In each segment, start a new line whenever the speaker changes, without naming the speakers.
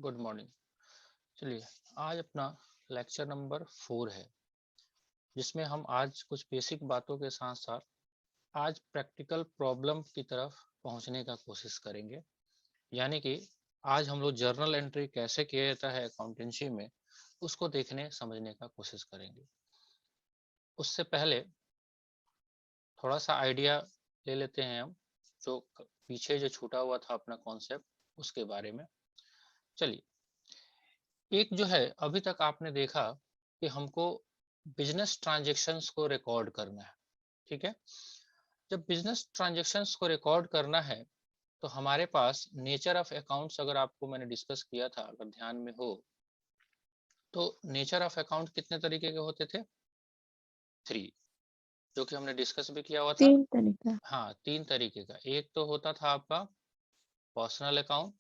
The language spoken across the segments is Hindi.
Good morning. चलिए, आज अपना लेक्चर नंबर 4 है, जिसमें हम आज कुछ बेसिक बातों के साथ साथ आज प्रैक्टिकल प्रॉब्लम की तरफ पहुंचने का कोशिश करेंगे। यानी कि आज हम लोग जर्नल एंट्री कैसे किया जाता है अकाउंटेंसी में, उसको देखने समझने का कोशिश करेंगे। उससे पहले थोड़ा सा आइडिया ले लेते हैं हम, जो पीछे जो छूटा हुआ था अपना कॉन्सेप्ट, उसके बारे में। चलिए, एक जो है अभी तक आपने देखा कि हमको बिजनेस ट्रांजैक्शंस को रिकॉर्ड करना है, ठीक है। जब बिजनेस ट्रांजैक्शंस को रिकॉर्ड करना है तो हमारे पास नेचर ऑफ अकाउंट्स, अगर आपको मैंने डिस्कस किया था, अगर ध्यान में हो तो नेचर ऑफ अकाउंट कितने तरीके के होते थे? 3, जो कि हमने डिस्कस भी किया हुआ था।
3 तरीका।
हाँ, 3 तरीके का। एक तो होता था आपका पर्सनल अकाउंट,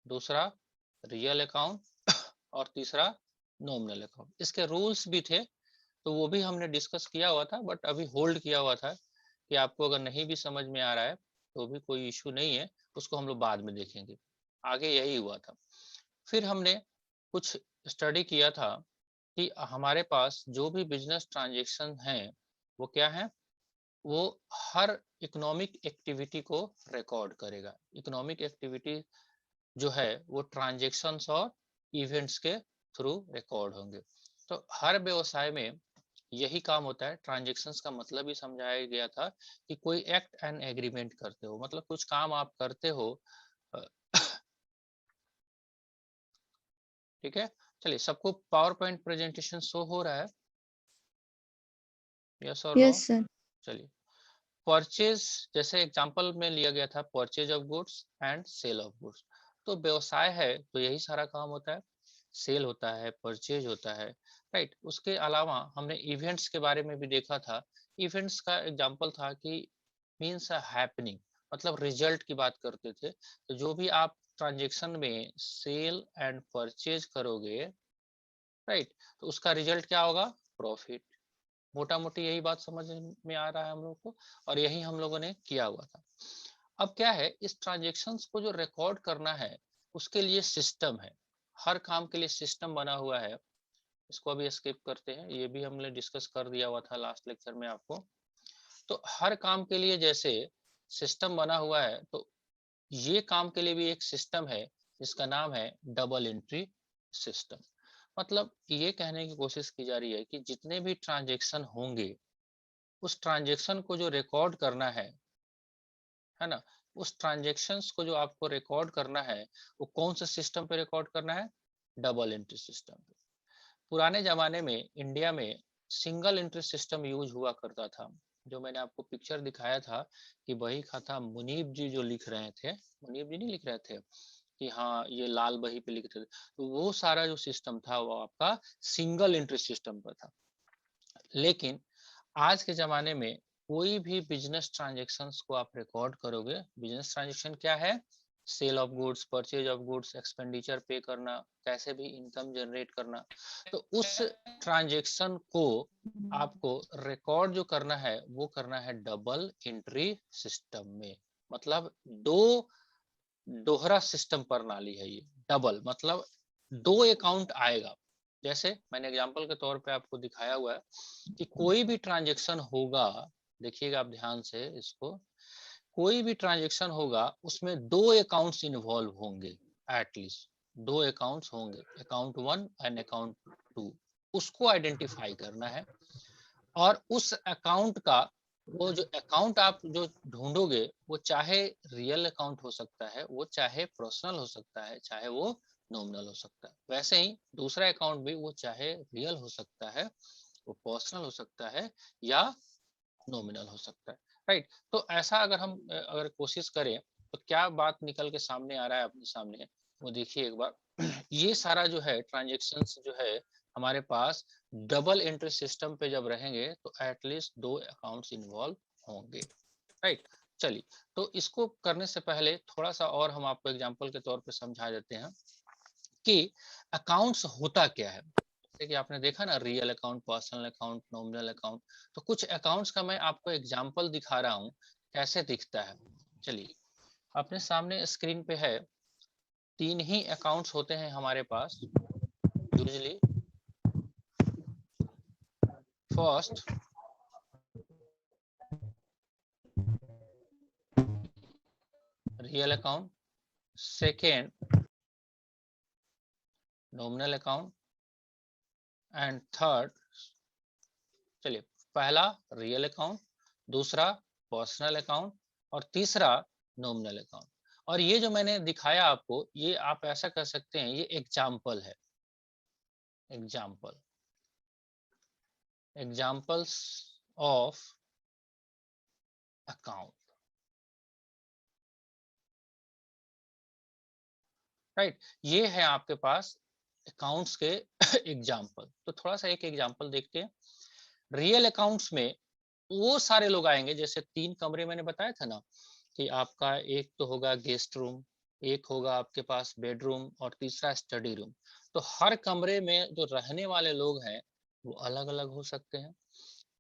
दूसरा रियल अकाउंट और तीसरा नॉमिनल अकाउंट। इसके रूल्स भी थे, तो वो भी हमने डिस्कस किया हुआ था, बट अभी होल्ड किया हुआ था कि आपको अगर नहीं भी समझ में आ रहा है तो भी कोई इशू नहीं है, उसको हम लोग बाद में देखेंगे। आगे यही हुआ था। फिर हमने कुछ स्टडी किया था कि हमारे पास जो भी बिजनेस ट्रांजैक्शन हैं वो क्या है, वो हर इकोनॉमिक एक्टिविटी को रिकॉर्ड करेगा। इकोनॉमिक एक्टिविटी जो है वो ट्रांजैक्शंस और इवेंट्स के थ्रू रिकॉर्ड होंगे। तो हर व्यवसाय में यही काम होता है। ट्रांजैक्शंस का मतलब ही समझाया गया था कि कोई एक्ट एंड एग्रीमेंट करते हो, मतलब कुछ काम आप करते हो। अ, ठीक है। चलिए, सबको पावर पॉइंट प्रेजेंटेशन शो हो रहा है? यस और नो?
Yes sir.
चलिए, परचेज जैसे एग्जांपल में लिया गया था, purchase of goods and sale of goods. तो व्यवसाय है तो यही सारा काम होता है, सेल होता है, परचेज होता है, राइट। उसके अलावा हमने इवेंट्स के बारे में भी देखा था। इवेंट्स का एग्जांपल था कि मीन्स हैपनिंग, मतलब रिजल्ट की बात करते थे। तो जो भी आप ट्रांजेक्शन में सेल एंड परचेज करोगे, राइट, तो उसका रिजल्ट क्या होगा? प्रॉफिट। मोटा मोटी यही बात समझ में आ रहा है हम लोग को, और यही हम लोगों ने किया हुआ था। अब क्या है, इस ट्रांजेक्शन्स को जो रिकॉर्ड करना है उसके लिए सिस्टम है। हर काम के लिए सिस्टम बना हुआ है। इसको अभी स्किप करते हैं, ये भी हमने डिस्कस कर दिया हुआ था लास्ट लेक्चर में आपको। तो हर काम के लिए जैसे सिस्टम बना हुआ है, तो ये काम के लिए भी एक सिस्टम है जिसका नाम है डबल एंट्री सिस्टम। मतलब ये कहने की कोशिश की जा रही है कि जितने भी ट्रांजेक्शन होंगे, उस ट्रांजेक्शन को जो रिकॉर्ड करना है ना, उस ट्रांजेक्शन्स को जो आपको रिकॉर्ड करना है, वो कौन से सिस्टम पे रिकॉर्ड करना है? डबल एंट्री सिस्टम पे। पुराने जमाने में इंडिया में सिंगल एंट्री सिस्टम यूज हुआ करता था। जो मैंने आपको पिक्चर दिखाया था कि बही खाता मुनीब जी जो लिख रहे थे, मुनीब जी नहीं लिख रहे थे कि हाँ ये लाल बही पे लिखते थे, तो वो सारा जो सिस्टम था वो आपका सिंगल एंट्री सिस्टम पर था। लेकिन आज के ज़माने में कोई भी बिज़नेस ट्रांज़ैक्शंस को आप रिकॉर्ड करोगे, बिज़नेस ट्रांज़ैक्शन क्या है? Sale of goods, purchase of goods, expenditure pay करना, कैसे भी इनकम जनरेट करना। तो उस ट्रांज़ैक्शन को आपको रिकॉर्ड जो करना है, वो करना है डबल एंट्री सिस्टम में। मतलब दो दोहरा सिस्टम प्रणाली है ये। डबल मतलब 2 अकाउंट आएगा। जैसे मैंने एग्जांपल के तौर पे आपको दिखाया हुआ है कि कोई भी ट्रांजैक्शन होगा, देखिएगा आप ध्यान से इसको, कोई भी ट्रांजैक्शन होगा उसमें 2 अकाउंट्स इन्वॉल्व होंगे, एटलीस्ट 2 अकाउंट्स होंगे, अकाउंट 1 एंड अकाउंट 2। उसको आइडेंटिफाई करना है, और उस अकाउंट का, वो जो अकाउंट आप जो ढूंढोगे वो चाहे रियल अकाउंट हो सकता है, वो चाहे पर्सनल हो सकता है, चाहे वो नॉमिनल हो सकता है। वैसे ही दूसरा अकाउंट भी, वो चाहे रियल हो सकता है, वो पर्सनल हो सकता है, या नॉमिनल हो सकता है, राइट। तो ऐसा अगर हम अगर कोशिश करें तो क्या बात निकल के सामने आ रहा है अपने सामने, वो देखिए एक बार। ये सारा जो है ट्रांजेक्शन्स जो है हमारे पास डबल एंट्री सिस्टम पे जब रहेंगे तो एटलीस्ट 2 अकाउंट्स इन्वॉल्व होंगे, राइट। चलिए, तो इसको करने से पहले थोड़ा सा और हम आपको एग्जांपल के तौर पे समझा देते हैं कि अकाउंट्स होता क्या है। जैसे कि आपने देखा ना, real account, personal account, nominal account. तो कुछ अकाउंट्स का मैं आपको एग्जांपल दिखा रहा हूँ कैसे दिखता है। चलिए, अपने सामने स्क्रीन पे है तीन ही अकाउंट्स होते हैं हमारे पास usually. First real account, second nominal account and third, चलिए, पहला रियल अकाउंट, दूसरा पर्सनल अकाउंट और तीसरा नॉमिनल अकाउंट। और ये जो मैंने दिखाया आपको, ये आप ऐसा कर सकते हैं, ये एग्जाम्पल है, एग्जाम्पल्स ऑफ अकाउंट, राइट। ये है आपके पास अकाउंट्स के एग्जाम्पल। तो थोड़ा सा एक एग्जाम्पल देखते हैं। रियल अकाउंट्स में वो सारे लोग आएंगे, जैसे 3 कमरे मैंने बताया था ना, कि आपका एक तो होगा गेस्ट रूम, एक होगा आपके पास बेडरूम और तीसरा स्टडी रूम। तो हर कमरे में जो रहने वाले लोग हैं वो अलग अलग हो सकते हैं।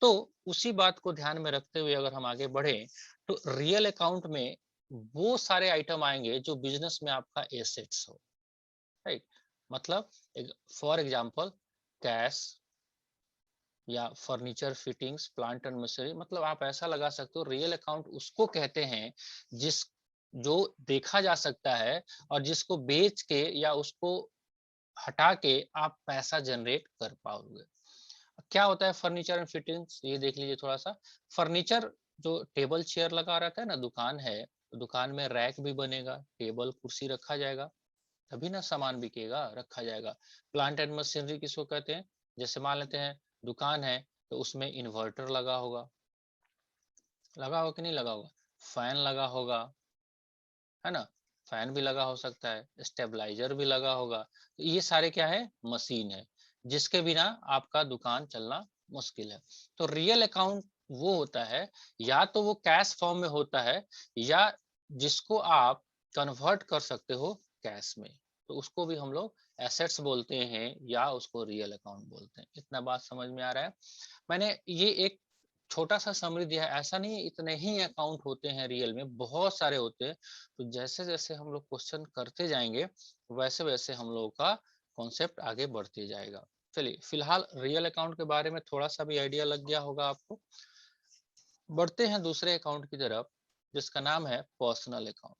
तो उसी बात को ध्यान में रखते हुए अगर हम आगे बढ़े, तो रियल अकाउंट में वो सारे आइटम आएंगे जो बिजनेस में आपका एसेट्स हो, राइट। मतलब फॉर एग्जांपल कैश या furniture fittings, plant and machinery. मतलब आप ऐसा लगा सकते हो, रियल अकाउंट उसको कहते हैं जिस जो देखा जा सकता है और जिसको बेच के या उसको हटा के आप पैसा जनरेट कर पाओगे। क्या होता है फर्नीचर एंड फिटिंग्स, ये देख लीजिए थोड़ा सा। फर्नीचर जो टेबल चेयर लगा रहता है ना, दुकान है तो दुकान में रैक भी बनेगा, टेबल कुर्सी रखा जाएगा, तभी ना सामान बिकेगा, रखा जाएगा। प्लांट एंड मशीनरी किसको कहते हैं, जैसे मान लेते हैं दुकान है तो उसमें इन्वर्टर लगा होगा कि नहीं लगा होगा, फैन लगा होगा, है ना, फैन भी लगा हो सकता है, स्टेबलाइजर भी लगा होगा। तो ये सारे क्या है, मशीन है, जिसके बिना आपका दुकान चलना मुश्किल है। तो रियल अकाउंट वो होता है, या तो वो कैश फॉर्म में होता है, या जिसको आप कन्वर्ट कर सकते हो कैश में, तो उसको भी हम लोग एसेट्स बोलते हैं या उसको रियल अकाउंट बोलते हैं। इतना बात समझ में आ रहा है। मैंने ये एक छोटा सा समरी दिया है, ऐसा नहीं है इतने ही अकाउंट होते हैं, रियल में बहुत सारे होते हैं। तो जैसे जैसे हम लोग क्वेश्चन करते जाएंगे वैसे वैसे हम लोगों का कॉन्सेप्ट आगे बढ़ते जाएगा। चलिए, फिलहाल रियल अकाउंट के बारे में थोड़ा सा भी आइडिया लग गया होगा आपको। बढ़ते हैं दूसरे अकाउंट की तरफ, जिसका नाम है पर्सनल अकाउंट।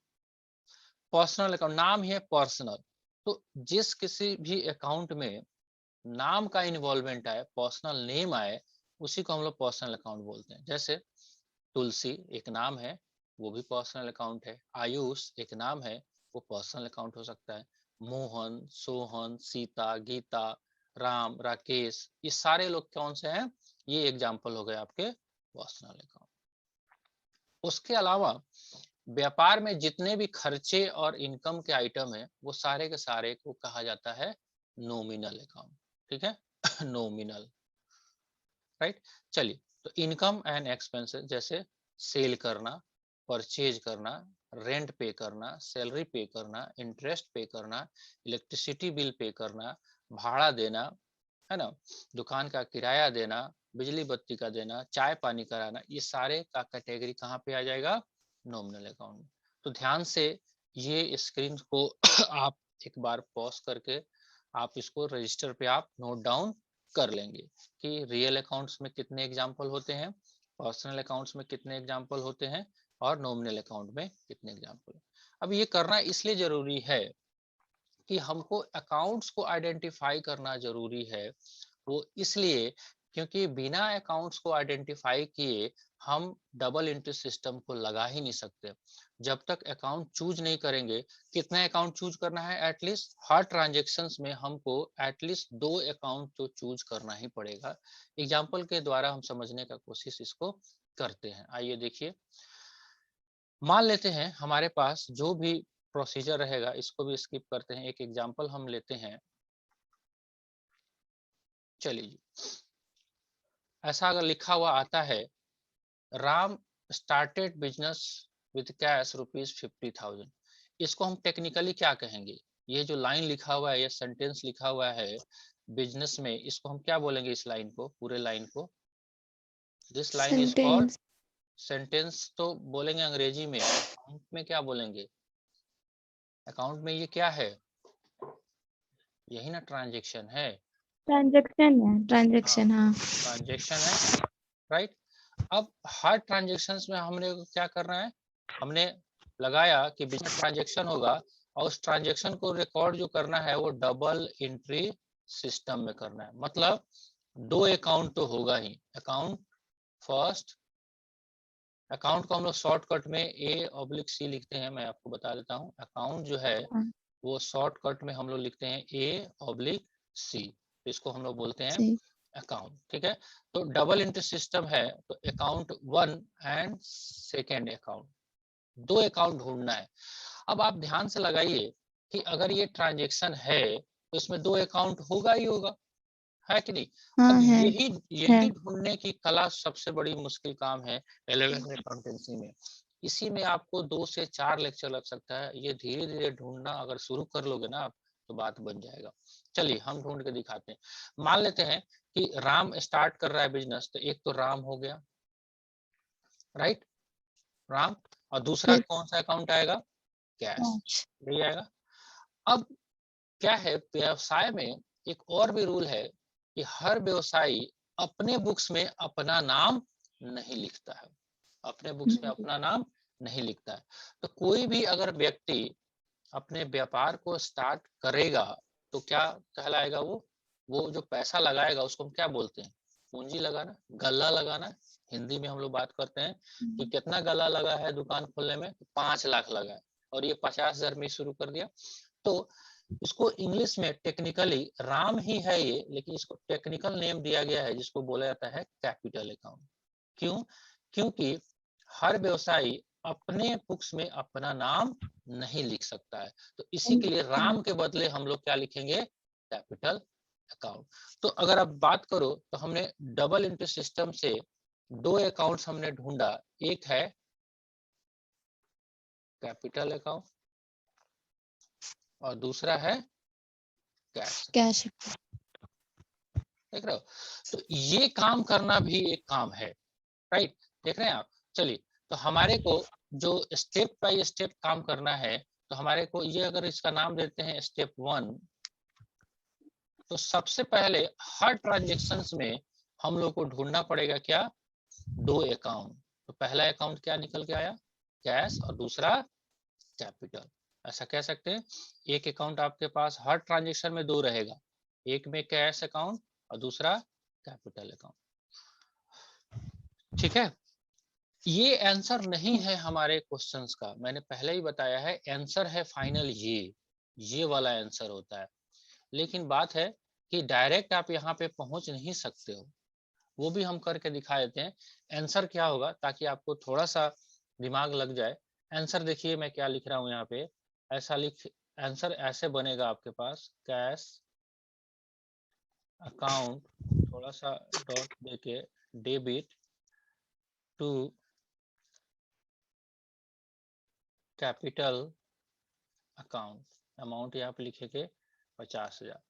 पर्सनल अकाउंट, नाम ही है पर्सनल, तो जिस किसी भी अकाउंट में नाम का इन्वॉल्वमेंट आए, पर्सनल नेम आए, उसी को हम लोग पर्सनल अकाउंट बोलते हैं। जैसे तुलसी एक नाम है, वो भी पर्सनल अकाउंट है। आयुष एक नाम है, वो पर्सनल अकाउंट हो सकता है। मोहन, सोहन, सीता, गीता, राम, राकेश, ये सारे लोग कौन से हैं, ये एग्जाम्पल हो गए आपके पर्सनल अकाउंट। उसके अलावा व्यापार में जितने भी खर्चे और इनकम के आइटम है, वो सारे के सारे को कहा जाता है नॉमिनल अकाउंट, ठीक है। Nominal, right. चलिए, तो इनकम एंड एक्सपेंसेस, जैसे सेल करना, परचेज करना, रेंट पे करना, सैलरी पे करना, इंटरेस्ट पे करना, इलेक्ट्रिसिटी बिल पे करना, भाड़ा देना, है ना, दुकान का किराया देना, बिजली बत्ती का देना, चाय पानी कराना, ये सारे का कैटेगरी कहाँ पे आ जाएगा, नॉमिनल अकाउंट में। तो ध्यान से ये स्क्रीन को आप एक बार पॉज करके आप इसको रजिस्टर पे आप नोट डाउन कर लेंगे कि रियल अकाउंट्स में कितने एग्जाम्पल होते हैं, पर्सनल अकाउंट्स में कितने एग्जाम्पल होते हैं और नॉमिनल अकाउंट में कितने एग्जाम्पल। अब ये करना इसलिए जरूरी है कि हमको अकाउंट्स को आइडेंटिफाई करना जरूरी है। वो इसलिए क्योंकि बिना अकाउंट्स को आइडेंटिफाई किए हम डबल एंट्री सिस्टम को लगा ही नहीं सकते। जब तक अकाउंट चूज नहीं करेंगे, कितना अकाउंट चूज करना है, एटलीस्ट हर ट्रांजेक्शन्स में हमको एटलीस्ट 2 अकाउंट तो चूज करना ही पड़ेगा। एग्जाम्पल के द्वारा हम समझने का कोशिश इसको करते हैं। आइए देखिए, मान लेते हैं हमारे पास जो भी प्रोसीजर रहेगा, इसको भी स्किप करते हैं, एक एग्जांपल हम लेते हैं। चलिए, ऐसा अगर लिखा हुआ आता है, Ram started business with cash ₹50,000, इसको हम टेक्निकली क्या कहेंगे, ये जो लाइन लिखा हुआ है, ये सेंटेंस लिखा हुआ है बिजनेस में, इसको हम क्या बोलेंगे, इस लाइन को, पूरे लाइन को, this line is called
sentence.
Sentence. तो बोलेंगे अंग्रेजी में, और अकाउंट में क्या बोलेंगे, अकाउंट में ये क्या है, यही ना ट्रांजेक्शन है,
ट्रांजेक्शन है, ट्रांजेक्शन, हाँ
ट्रांजेक्शन है, राइट। अब हर ट्रांजेक्शन में हमने क्या करना है, हमने लगाया कि बिजनेस ट्रांजेक्शन होगा और उस ट्रांजेक्शन को रिकॉर्ड जो करना है वो डबल एंट्री सिस्टम में करना है। मतलब दो अकाउंट तो होगा ही, अकाउंट फर्स्ट, अकाउंट को हम लोग शॉर्टकट में A/C लिखते हैं, मैं आपको बता देता हूँ। अकाउंट जो है
हाँ,
वो शॉर्टकट में हम लोग लिखते हैं A/C, तो इसको हम लोग बोलते हैं
सही।
अकाउंट, ठीक है। तो डबल एंट्री सिस्टम है, तो अकाउंट 1 एंड सेकेंड अकाउंट, दो अकाउंट ढूंढना है। अब आप ध्यान से लगाइए कि अगर ये ट्रांजेक्शन है तो इसमें दो अकाउंट होगा ही होगा, है कि नहीं। अब
हाँ है।
यही ढूंढने की कला सबसे बड़ी मुश्किल काम है 11th अकाउंटेंसी में। इसी में आपको 2 से 4 लेक्चर लग सकता है। ये धीरे धीरे ढूंढना अगर शुरू कर लोगे ना आप, तो बात बन जाएगा। चलिए हम ढूंढ के दिखाते हैं। मान लेते हैं कि राम स्टार्ट कर रहा है बिजनेस, तो एक तो राम हो गया, राइट, राम। और दूसरा
फिर
कौन सा अकाउंट आएगा, कैश,
कैश।
यही आएगा। अब क्या है, व्यवसाय में एक और भी रूल है कि हर व्यवसायी अपने बुक्स में अपना नाम नहीं लिखता है, अपने बुक्स में अपना नाम नहीं लिखता है। तो कोई भी अगर व्यक्ति अपने व्यापार को स्टार्ट करेगा तो क्या कहलाएगा, वो जो पैसा लगाएगा उसको हम क्या बोलते हैं, पूंजी लगाना, गल्ला लगाना। हिंदी में हम लोग बात करते हैं कि कितना गल्ला लगा है दुकान खोलने में, 5 लाख लगा है और ये 50,000 में शुरू कर दिया। तो इसको इंग्लिश में टेक्निकली राम ही है ये, लेकिन इसको टेक्निकल नेम दिया गया है जिसको बोला जाता है कैपिटल अकाउंट। क्यों, क्योंकि हर व्यवसायी अपने बुक्स में अपना नाम नहीं लिख सकता है, तो इसी के लिए राम के बदले हम लोग क्या लिखेंगे, कैपिटल अकाउंट। तो अगर आप बात करो तो हमने डबल एंट्री सिस्टम से दो अकाउंट्स हमने ढूंढा, एक है कैपिटल अकाउंट और दूसरा है कैश अकाउंट,
कैश।
देख रहे हो। तो ये काम करना भी एक काम है, राइट, देख रहे हैं आप। चलिए, तो हमारे को जो स्टेप बाय स्टेप काम करना है, तो हमारे को ये अगर इसका नाम देते हैं स्टेप 1, तो सबसे पहले हर ट्रांजेक्शन में हम लोग को ढूंढना पड़ेगा क्या, दो अकाउंट। तो पहला अकाउंट क्या निकल के आया, कैश, और दूसरा कैपिटल। ऐसा कह सकते हैं एक अकाउंट आपके पास हर ट्रांजेक्शन में दो रहेगा, एक में कैश अकाउंट और दूसरा कैपिटल अकाउंट, ठीक है। ये आंसर नहीं है हमारे क्वेश्चंस का, मैंने पहले ही बताया है, आंसर है फाइनल ये वाला आंसर होता है। लेकिन बात है कि डायरेक्ट आप यहाँ पे पहुंच नहीं सकते हो, वो भी हम करके दिखा देते हैं। आंसर क्या होगा ताकि आपको थोड़ा सा दिमाग लग जाए। आंसर देखिए मैं क्या लिख रहा हूँ यहाँ पे, ऐसा लिख, आंसर ऐसे बनेगा आपके पास, कैश अकाउंट, थोड़ा सा डॉट देके, debit to capital account, amount यहाँ पे लिखेंगे 50,000।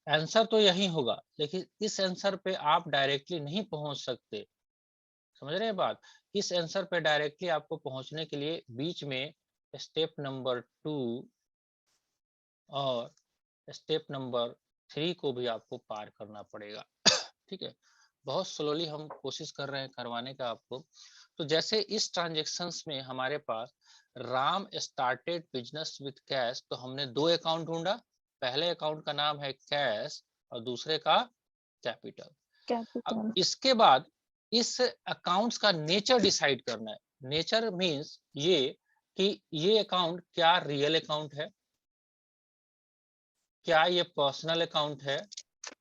आंसर तो यही होगा, लेकिन इस आंसर पे आप डायरेक्टली नहीं पहुंच सकते, समझ रहे हैं बात। इस आंसर पे डायरेक्टली आपको पहुंचने के लिए बीच में स्टेप नंबर 2 और स्टेप नंबर 3 को भी आपको पार करना पड़ेगा, ठीक है। बहुत स्लोली हम कोशिश कर रहे हैं करवाने का आपको। तो जैसे इस ट्रांजेक्शन्स में हमारे पास Ram started business with cash, तो हमने दो अकाउंट ढूंढा, पहले अकाउंट का नाम है कैश और दूसरे का कैपिटल। अब
कैपिटल।
इसके बाद इस अकाउंट्स का नेचर डिसाइड करना है। नेचर मींस ये कि ये अकाउंट क्या रियल अकाउंट है, क्या ये पर्सनल अकाउंट है,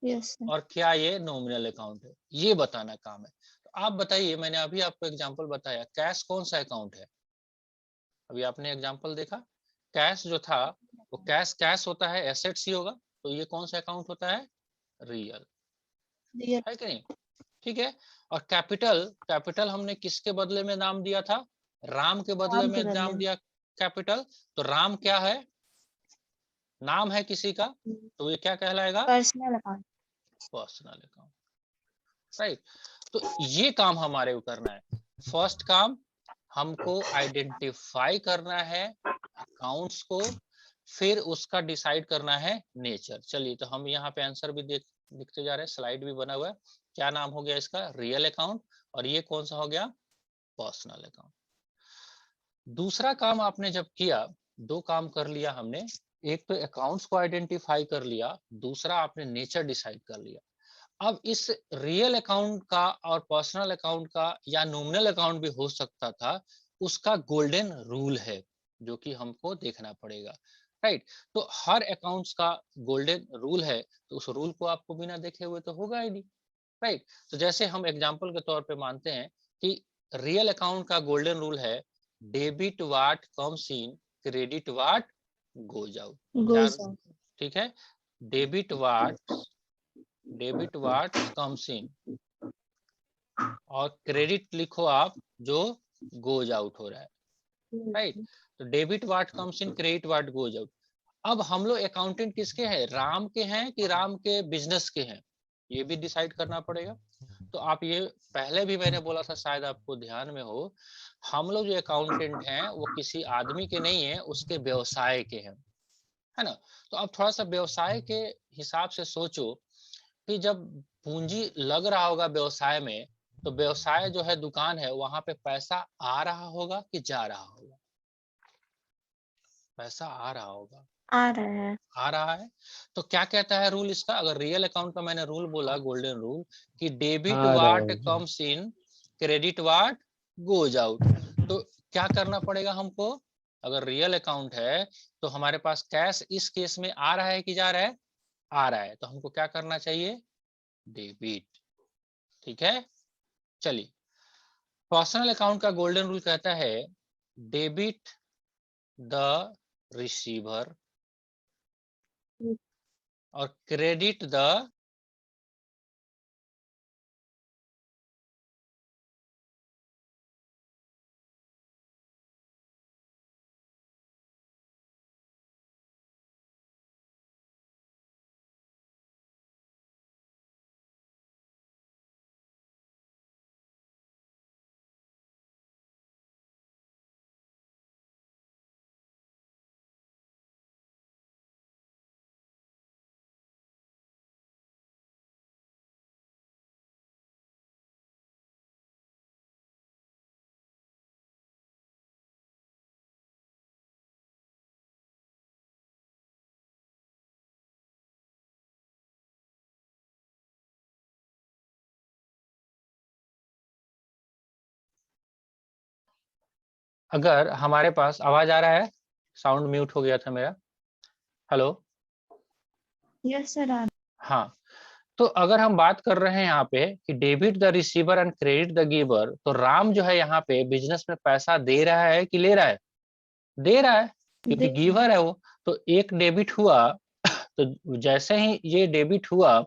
यस सर।
और क्या ये नॉमिनल अकाउंट है, ये बताना काम है। तो आप बताइए, मैंने अभी आपको एग्जांपल बताया, कैश कौन सा अकाउंट है, अभी आपने एग्जांपल देखा, कैश जो था वो कैश कैश होता है, एसेट्स ही होगा, तो ये कौन सा अकाउंट होता है, रियल,
रियल।
है कि नहीं, ठीक है। और कैपिटल, कैपिटल हमने किसके बदले में नाम दिया था, राम के बदले
नाम
में
के बदले
नाम
में।
दिया कैपिटल। तो राम क्या है, नाम है किसी का, तो ये क्या कहलाएगा,
personal account.
Personal account, right. तो ये काम हमारे को करना है। फर्स्ट काम हमको आइडेंटिफाई करना है अकाउंट्स को, फिर उसका डिसाइड करना है नेचर। चलिए तो हम यहाँ पे आंसर भी लिखते जा रहे हैं, स्लाइड भी बना हुआ है। क्या नाम हो गया इसका? Real account. और ये कौन सा हो गया? Personal account. दूसरा काम आपने जब किया, दो काम कर लिया हमने, एक तो अकाउंट्स को आइडेंटिफाई कर लिया, दूसरा आपने नेचर डिसाइड कर लिया। अब इस रियल अकाउंट का और पर्सनल अकाउंट का या नॉमिनल अकाउंट भी हो सकता था, उसका गोल्डन रूल है जो कि हमको देखना पड़ेगा, राइट। तो हर अकाउंट्स का गोल्डन रूल है, तो उस रूल को आपको बिना देखे हुए तो होगा ही नहीं, राइट। तो जैसे हम एग्जांपल के तौर पे मानते हैं कि रियल अकाउंट का गोल्डन रूल है, debit what comes in, credit what goes out. क्या?
goes out.
ठीक है, डेबिट व्हाट कम्स इन, और क्रेडिट लिखो आप जो गोज आउट हो रहा है, राइट। तो debit what comes in, credit what goes out. अब हम लोग अकाउंटेंट किसके हैं? राम के हैं कि राम के बिजनेस के हैं, ये भी डिसाइड करना पड़ेगा। तो आप ये पहले भी मैंने बोला था, शायद आपको ध्यान में हो, हम लोग जो अकाउंटेंट हैं वो किसी आदमी के नहीं है, उसके व्यवसाय के हैं, है ना। तो अब थोड़ा सा व्यवसाय के हिसाब से सोचो कि जब पूंजी लग रहा होगा व्यवसाय में, तो व्यवसाय जो है, दुकान है, वहां पे पैसा आ रहा होगा कि जा रहा होगा? पैसा आ रहा होगा,
आ रहा है।
आ रहा है। तो क्या कहता है रूल इसका? अगर रियल अकाउंट का मैंने रूल बोला, गोल्डन रूल, कि डेबिट
आ रहा
व्हाट
है।
Comes in, credit what goes out. तो क्या करना पड़ेगा हमको? अगर रियल अकाउंट है तो हमारे पास कैश इस केस में आ रहा है कि जा रहा है? आ रहा है। तो हमको क्या करना चाहिए? डेबिट। ठीक है, चलिए। पर्सनल अकाउंट का गोल्डन रूल कहता है, डेबिट द रिसीवर और क्रेडिट द अगर हमारे पास आवाज आ रहा है, साउंड म्यूट हो गया था मेरा। हेलो।
यस सर आ
हाँ, तो अगर हम बात कर रहे हैं यहाँ पे कि debit the receiver and credit the giver, तो राम जो है यहाँ पे बिजनेस में पैसा दे रहा है कि ले रहा है? दे रहा है, क्योंकि
दे
गिवर है वो। तो एक डेबिट हुआ, तो जैसे ही ये डेबिट हुआ,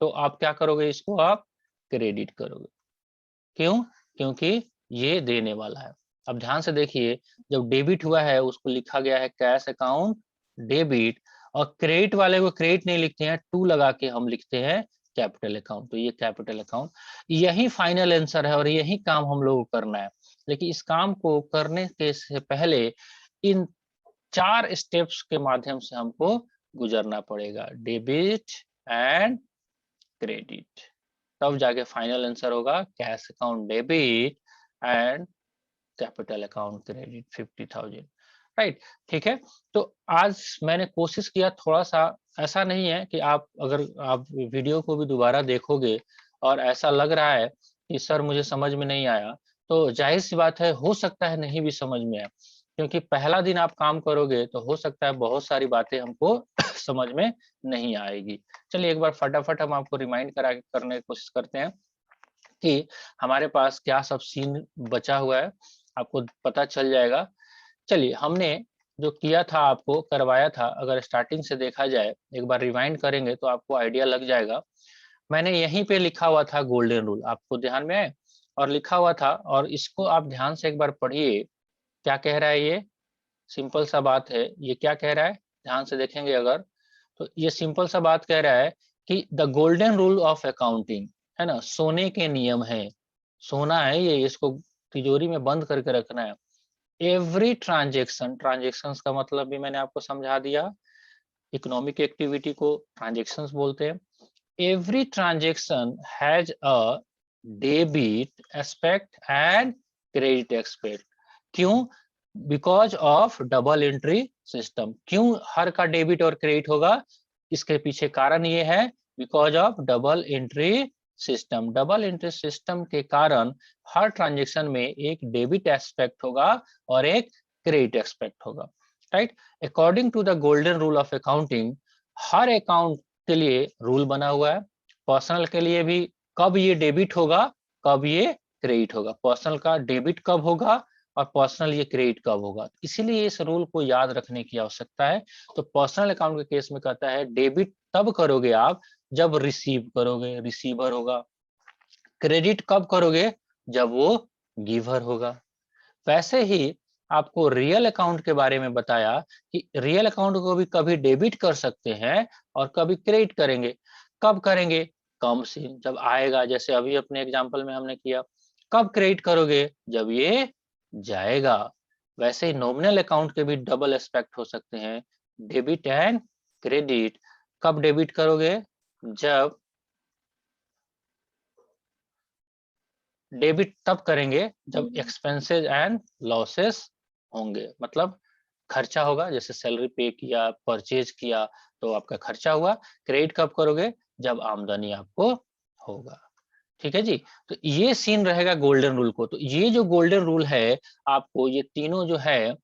तो आप क्या करोगे? इसको आप क्रेडिट करोगे। क्यों? क्योंकि ये देने वाला है। अब ध्यान से देखिए, जब डेबिट हुआ है उसको लिखा गया है कैश अकाउंट डेबिट, और क्रेडिट वाले को क्रेडिट नहीं लिखते हैं, टू लगा के हम लिखते हैं कैपिटल अकाउंट। तो ये कैपिटल अकाउंट, यही फाइनल आंसर है और यही काम हम लोग को करना है। लेकिन इस काम को करने के से पहले इन 4 स्टेप्स के माध्यम से हमको गुजरना पड़ेगा, डेबिट एंड क्रेडिट, तब जाके फाइनल आंसर होगा cash account debit and capital account credit 50,000, right. ठीक है, तो आज मैंने कोशिश किया थोड़ा सा, ऐसा नहीं है कि आप, अगर आप वीडियो को भी दोबारा देखोगे और ऐसा लग रहा है कि सर मुझे समझ में नहीं आया, तो जाहिर सी बात है, हो सकता है नहीं भी समझ में आए, क्योंकि पहला दिन आप काम करोगे तो हो सकता है बहुत सारी बातें हमको समझ में नहीं आएगी। चलिए एक बार फटाफट हम आपको रिमाइंड करने की कोशिश करते हैं कि हमारे पास क्या सब सीन बचा हुआ है, आपको पता चल जाएगा। चलिए, हमने जो किया था, आपको करवाया था, अगर स्टार्टिंग से देखा जाए, एक बार रिवाइंड करेंगे तो आपको आइडिया लग जाएगा। मैंने यहीं पे लिखा हुआ था गोल्डन रूल, आपको ध्यान में है? और लिखा हुआ था, और इसको आप ध्यान से एक बार पढ़िए, क्या कह रहा है ये? सिंपल सा बात है, ये क्या कह रहा है? ध्यान से देखेंगे अगर, तो ये सिंपल सा बात कह रहा है कि the golden rule of accounting, है ना, सोने के नियम है, सोना है ये, इसको तिजोरी में बंद करके रखना है। एवरी ट्रांजेक्शन, ट्रांजेक्शंस का मतलब भी मैंने आपको समझा दिया, इकोनॉमिक एक्टिविटी को ट्रांजेक्शंस बोलते हैं। Every transaction has a debit aspect and credit aspect. क्यों? Because of double entry system. क्यों हर का डेबिट और क्रेडिट होगा? इसके पीछे कारण ये है, because of double entry system. Double entry system के कारण हर ट्रांजेक्शन में एक डेबिट एस्पेक्ट होगा और एक क्रेडिट एस्पेक्ट होगा, right. According to the golden rule of accounting, हर अकाउंट के लिए रूल बना हुआ है। पर्सनल के लिए भी कब ये डेबिट होगा, कब ये क्रेडिट होगा, पर्सनल का डेबिट कब होगा और पर्सनल ये क्रेडिट कब होगा। इसीलिए इस रूल को याद रखने की आवश्यकता है। तो पर्सनल अकाउंट के केस में कहता है डेबिट तब करोगे आप जब रिसीव करोगे, रिसीवर होगा। क्रेडिट कब करोगे? जब वो गिवर होगा। वैसे ही आपको रियल अकाउंट के बारे में बताया कि रियल अकाउंट को भी कभी डेबिट कर सकते हैं और कभी क्रेडिट करेंगे। कब करेंगे? कम सीन जब आएगा, जैसे अभी अपने एग्जांपल में हमने किया। कब क्रेडिट करोगे? जब ये जाएगा। वैसे ही नॉमिनल अकाउंट के भी डबल एस्पेक्ट हो सकते हैं, डेबिट एंड क्रेडिट। कब डेबिट करोगे? जब डेबिट तब करेंगे जब एक्सपेंसेस एंड लॉसेस होंगे, मतलब खर्चा होगा, जैसे सैलरी पे किया, परचेज किया तो आपका खर्चा हुआ। क्रेडिट कब करोगे? जब आमदनी आपको होगा। ठीक है जी। तो ये सीन रहेगा गोल्डन रूल को। तो ये जो गोल्डन रूल है, आपको ये तीनों जो है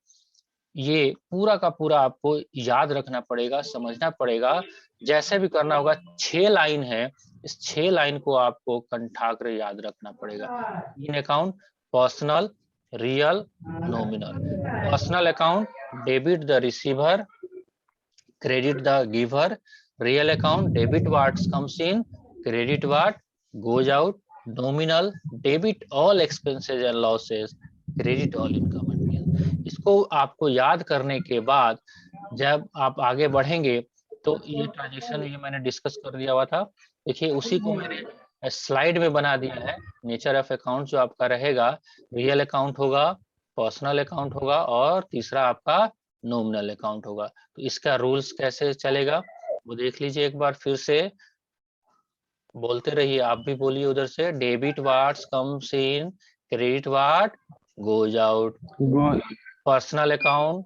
ये पूरा का पूरा आपको याद रखना पड़ेगा, समझना पड़ेगा। जैसे भी करना होगा, 6 लाइन है, इस 6 लाइन को आपको कंठाग्र याद रखना पड़ेगा। इन account personal, real, nominal. Personal account debit the receiver, credit the giver. Real account debit what comes in, credit what goes out. Nominal debit all expenses and losses, credit all income and gain. इसको आपको याद करने के बाद जब आप आगे बढ़ेंगे तो ये ट्रांजेक्शन ये मैंने डिस्कस कर दिया हुआ था। देखिए उसी को मैंने स्लाइड में बना दिया है। नेचर ऑफ अकाउंट जो आपका रहेगा, रियल अकाउंट होगा, पर्सनल अकाउंट होगा और तीसरा आपका नॉमिनल अकाउंट होगा। तो इसका रूल्स कैसे चलेगा वो देख लीजिए एक बार फिर से। बोलते रहिए, आप भी बोलिए उधर से। Debit what's comes in, credit what goes out. Personal account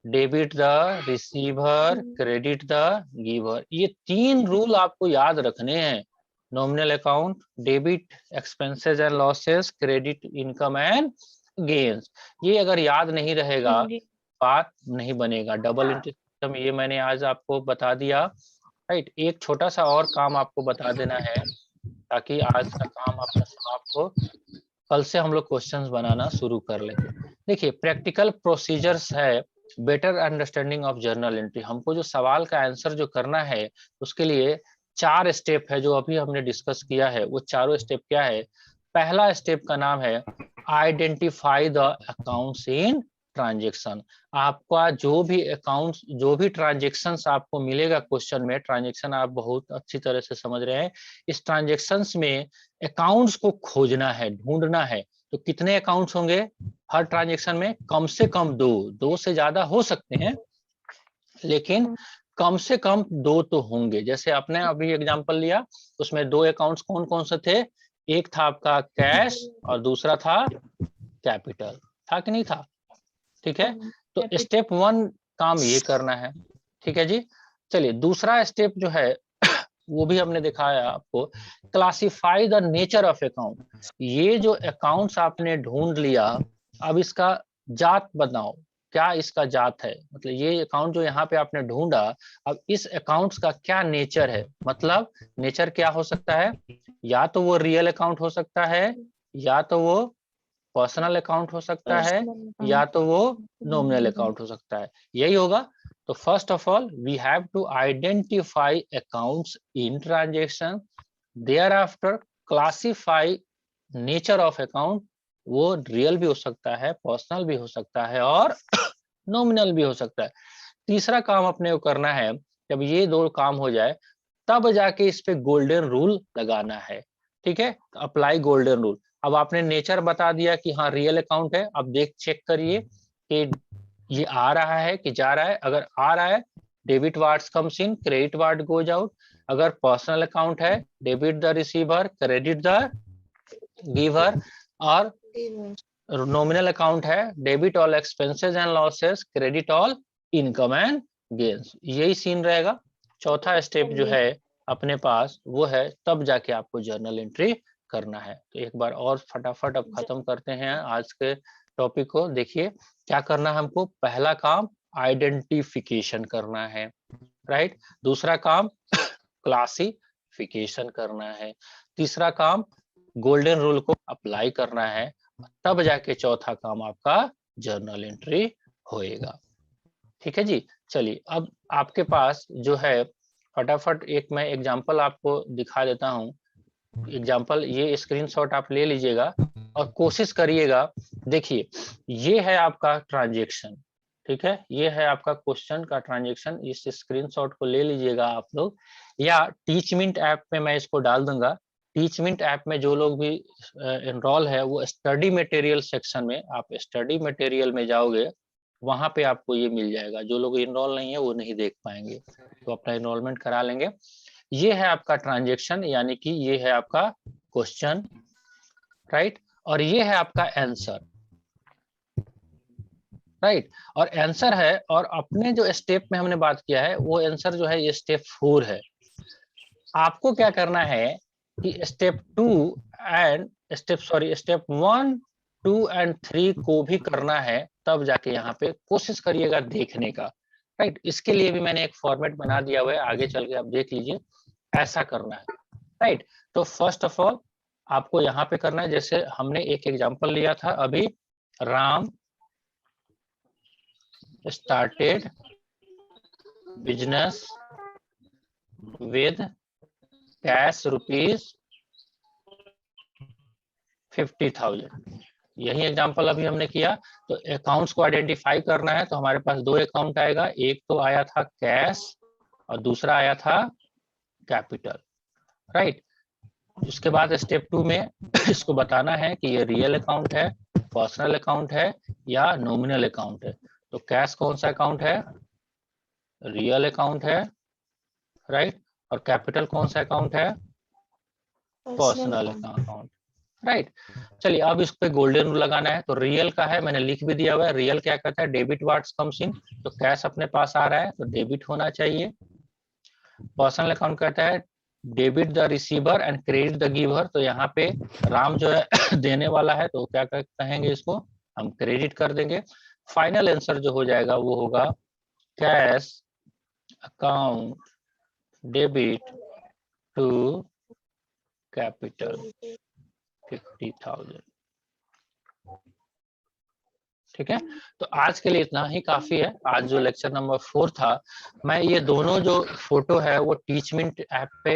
debit the receiver, credit the giver. ये 3 रूल आपको याद रखने हैं। Nominal account debit expenses and losses, credit income and gains. ये अगर याद नहीं रहेगा बात नहीं बनेगा। डबल एंट्री सिस्टम ये मैंने आज आपको बता दिया, राइट। एक छोटा सा और काम आपको बता देना है ताकि आज का काम आपका समाप्त हो, कल से हम लोग क्वेश्चंस बनाना शुरू कर लेंगे। देखिए प्रैक्टिकल प्रोसीजर्स है better understanding of journal entry. हमको जो सवाल का आंसर जो करना है उसके लिए 4 स्टेप है जो अभी हमने डिस्कस किया है। वो चारों स्टेप क्या है? पहला स्टेप का नाम है identify the accounts in transaction. आपका जो भी अकाउंट, जो भी ट्रांजेक्शन आपको मिलेगा क्वेश्चन में, ट्रांजेक्शन आप बहुत अच्छी तरह से समझ रहे हैं। इस ट्रांजेक्शन में अकाउंट्स को खोजना है, ढूंढना है। तो कितने अकाउंट्स होंगे हर ट्रांजेक्शन में? कम से कम 2, 2 से ज्यादा हो सकते हैं लेकिन कम से कम 2 तो होंगे। जैसे आपने अभी एग्जांपल लिया उसमें 2 अकाउंट्स कौन कौन से थे? एक था आपका कैश और दूसरा था कैपिटल। था कि नहीं था? ठीक है। तो स्टेप 1 काम ये करना है। ठीक है जी। चलिए दूसरा स्टेप जो है वो भी हमने दिखाया आपको, classify the nature of account. ये जो अकाउंट्स आपने ढूंढ लिया, अब इसका जात बताओ, क्या इसका जात है? मतलब ये अकाउंट जो यहाँ पे आपने ढूंढा, अब इस अकाउंट्स का क्या नेचर है? मतलब नेचर क्या हो सकता है? या तो वो रियल अकाउंट हो सकता है, या तो वो पर्सनल अकाउंट हो सकता है, या तो वो नॉमिनल अकाउंट हो सकता है। यही होगा। तो first of all we have to identify accounts in transaction, thereafter classify nature of account. वो रियल भी हो सकता है, पर्सनल भी हो सकता है और नॉमिनल भी हो सकता है। तीसरा काम अपने को करना है, जब ये 2 काम हो जाए तब जाके इस पे गोल्डन रूल लगाना है। ठीक है, अप्लाई गोल्डन रूल। अब आपने नेचर बता दिया कि हाँ रियल अकाउंट है। अब चेक करिए कि ये आ रहा है कि जा रहा है। अगर आ रहा है, debit what's comes in, credit what goes out. अगर पर्सनल अकाउंट है, debit the receiver, credit the giver. और नॉमिनल अकाउंट है, debit all expenses and losses, credit all income and gains. यही सीन रहेगा। चौथा स्टेप जो है अपने पास वो है, तब जाके आपको जर्नल एंट्री करना है। तो एक बार और फटाफट अब खत्म करते हैं आज के टॉपिक को। देखिए क्या करना है हमको। पहला काम आइडेंटिफिकेशन करना है, राइट। दूसरा काम क्लासिफिकेशन करना है। तीसरा काम गोल्डन रूल को अप्लाई करना है। तब जाके चौथा काम आपका जर्नल एंट्री होएगा। ठीक है जी। चलिए अब आपके पास जो है फटाफट एक मैं एग्जांपल आपको दिखा देता हूं। एग्जांपल ये स्क्रीनशॉट आप ले लीजिएगा और कोशिश करिएगा। देखिए ये है आपका ट्रांजैक्शन, ठीक है। ये है आपका क्वेश्चन का ट्रांजैक्शन। इस स्क्रीनशॉट को ले लीजिएगा आप लोग, या टीचमिंट ऐप में मैं इसको डाल दूंगा। टीचमिंट ऐप में जो लोग भी एनरोल है वो स्टडी मटेरियल सेक्शन में, आप स्टडी मटेरियल में जाओगे वहां पे आपको ये मिल जाएगा। जो लोग इनरोल नहीं है वो नहीं देख पाएंगे, तो अपना इनरोलमेंट करा लेंगे। ये है आपका ट्रांजैक्शन, यानी कि ये है आपका क्वेश्चन, राइट। और ये है आपका आंसर, राइट। और आंसर है, और अपने जो स्टेप में हमने बात किया है वो आंसर जो है ये स्टेप 4 है। आपको क्या करना है कि स्टेप 1, 2 एंड 3 को भी करना है, तब जाके यहाँ पे कोशिश करिएगा देखने का, राइट। इसके लिए भी मैंने एक फॉर्मेट बना दिया हुआ है, आगे चल के आप देख लीजिए। ऐसा करना है, राइट। तो फर्स्ट ऑफ ऑल आपको यहाँ पे करना है, जैसे हमने एक एग्जांपल लिया था अभी, Ram started business with cash ₹50,000। यही एग्जांपल अभी हमने किया। तो अकाउंट्स को आइडेंटिफाई करना है, तो हमारे पास 2 अकाउंट आएगा। एक तो आया था कैश और दूसरा आया था कैपिटल, राइट। उसके बाद स्टेप 2 में इसको बताना है कि ये रियल अकाउंट है, पर्सनल अकाउंट है या नॉमिनल अकाउंट है। तो कैश कौन सा अकाउंट है? रियल अकाउंट है, राइट। और कैपिटल कौन सा अकाउंट है? Personal account, right. चलिए अब इस पे गोल्डन रूल लगाना है। तो रियल का है, मैंने लिख भी दिया हुआ है। रियल क्या कहता है? डेबिट वार्ड्स कम्स इन, तो कैश अपने पास आ रहा है तो डेबिट होना चाहिए। पर्सनल अकाउंट कहता है debit the receiver and credit the giver, तो यहाँ पे राम जो है देने वाला है, तो क्या कहेंगे इसको? हम क्रेडिट कर देंगे। फाइनल आंसर जो हो जाएगा वो होगा cash account debit to capital 50,000। ठीक है, तो आज के लिए इतना ही काफी है। आज जो लेक्चर नंबर 4 था, मैं ये दोनों जो फोटो है वो टीचमिंट ऐप पे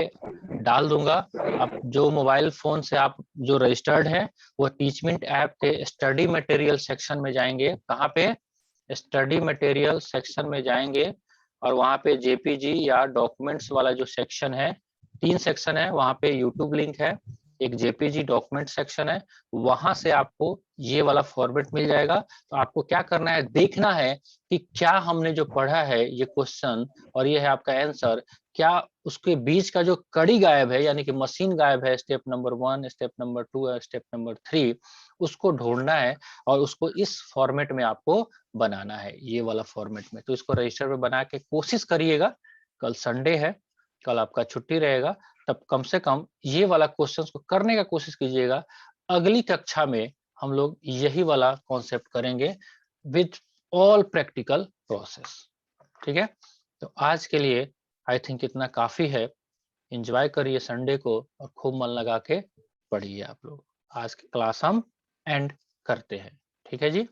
डाल दूंगा। अब जो मोबाइल फोन से आप जो रजिस्टर्ड है वो टीचमिंट ऐप के स्टडी मटेरियल सेक्शन में जाएंगे। कहाँ पे? स्टडी मटेरियल सेक्शन में जाएंगे और वहाँ पे जेपीजी या डॉक्यूमेंट्स वाला जो सेक्शन है, 3 सेक्शन है वहाँ पे। यूट्यूब लिंक है, एक जेपीजी डॉक्यूमेंट सेक्शन है, वहां से आपको ये वाला फॉर्मेट मिल जाएगा। तो आपको क्या करना है, देखना है कि क्या हमने जो पढ़ा है ये क्वेश्चन और ये है आपका आंसर, क्या उसके बीच का जो कड़ी गायब है, यानी कि मशीन गायब है, स्टेप नंबर 1, स्टेप नंबर 2 और स्टेप नंबर 3, उसको ढूंढना है और उसको इस फॉर्मेट में आपको बनाना है, ये वाला फॉर्मेट में। तो इसको रजिस्टर में बना के कोशिश करिएगा। कल संडे है, कल आपका छुट्टी रहेगा, तब कम से कम ये वाला क्वेश्चंस को करने का कोशिश कीजिएगा। अगली कक्षा में हम लोग यही वाला कॉन्सेप्ट करेंगे विद ऑल प्रैक्टिकल प्रोसेस। ठीक है, तो आज के लिए आई थिंक इतना काफी है। एंजॉय करिए संडे को और खूब मन लगा के पढ़िए आप लोग। आज की क्लास हम एंड करते हैं। ठीक है जी।